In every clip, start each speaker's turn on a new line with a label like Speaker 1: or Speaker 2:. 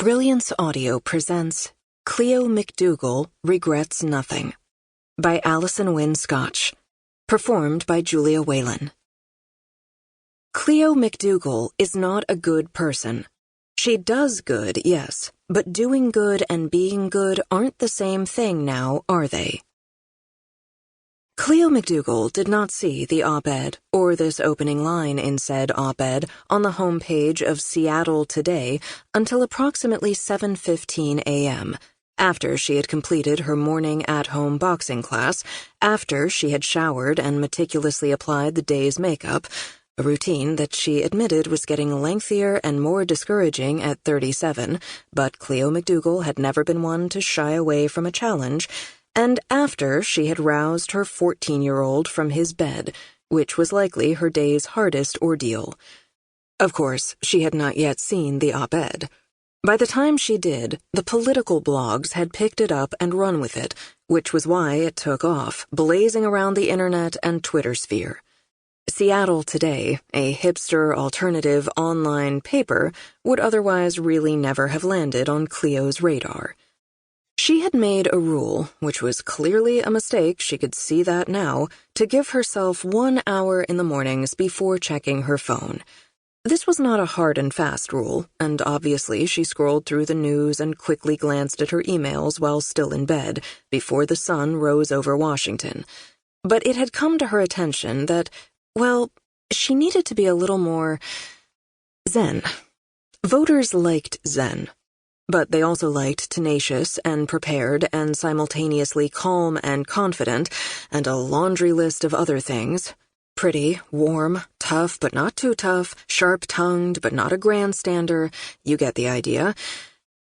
Speaker 1: Brilliance Audio presents Cleo McDougal Regrets Nothing by Allison Winn Scotch, performed by Julia Whalen. Cleo McDougal is not a good person. She does good, yes, but doing good and being good aren't the same thing now, are they? Cleo McDougal did not see the op-ed, or this opening line in said op-ed, on the homepage of Seattle Today until approximately 7:15 a.m., after she had completed her morning at-home boxing class, after she had showered and meticulously applied the day's makeup, a routine that she admitted was getting lengthier and more discouraging at 37, but Cleo McDougal had never been one to shy away from a challenge, and after she had roused her 14-year-old from his bed, which was likely her day's hardest ordeal. Of course, she had not yet seen the op-ed. By the time she did, the political blogs had picked it up and run with it, which was why it took off, blazing around the internet and Twitter sphere. Seattle Today, a hipster alternative online paper, would otherwise really never have landed on Cleo's radar. She had made a rule, which was clearly a mistake, she could see that now, to give herself 1 hour in the mornings before checking her phone. This was not a hard and fast rule, and obviously she scrolled through the news and quickly glanced at her emails while still in bed, before the sun rose over Washington. But it had come to her attention that, well, she needed to be a little more zen. Voters liked zen. But they also liked tenacious and prepared and simultaneously calm and confident, and a laundry list of other things. Pretty, warm, tough but not too tough, sharp-tongued but not a grandstander, you get the idea.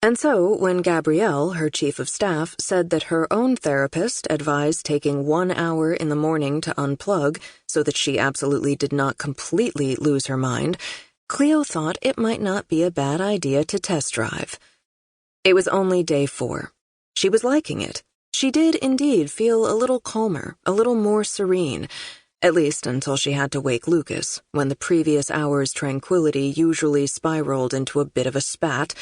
Speaker 1: And so, when Gabrielle, her chief of staff, said that her own therapist advised taking 1 hour in the morning to unplug so that she absolutely did not completely lose her mind, Cleo thought it might not be a bad idea to test drive. It was only day 4. She was liking it. She did indeed feel a little calmer, a little more serene, at least until she had to wake Lucas, when the previous hour's tranquility usually spiraled into a bit of a spat,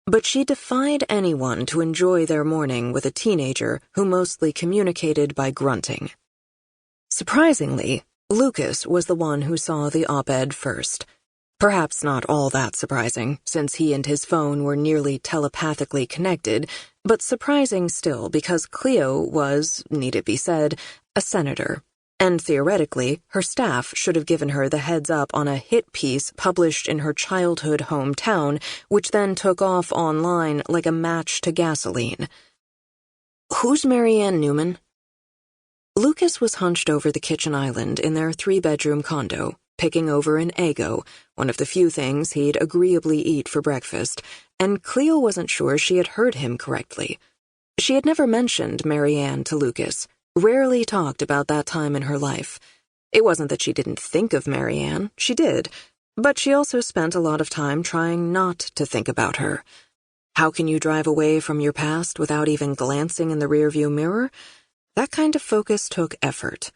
Speaker 1: but she defied anyone to enjoy their morning with a teenager who mostly communicated by grunting. Surprisingly, Lucas was the one who saw the op-ed first. Perhaps not all that surprising, since he and his phone were nearly telepathically connected, but surprising still because Cleo was, need it be said, a senator, and theoretically, her staff should have given her the heads-up on a hit piece published in her childhood hometown, which then took off online like a match to gasoline. Who's Marianne Newman? Lucas was hunched over the kitchen island in their 3-bedroom condo, picking over an Eggo, one of the few things he'd agreeably eat for breakfast, and Cleo wasn't sure she had heard him correctly. She had never mentioned Marianne to Lucas, rarely talked about that time in her life. It wasn't that she didn't think of Marianne, she did, but she also spent a lot of time trying not to think about her. How can you drive away from your past without even glancing in the rearview mirror? That kind of focus took effort.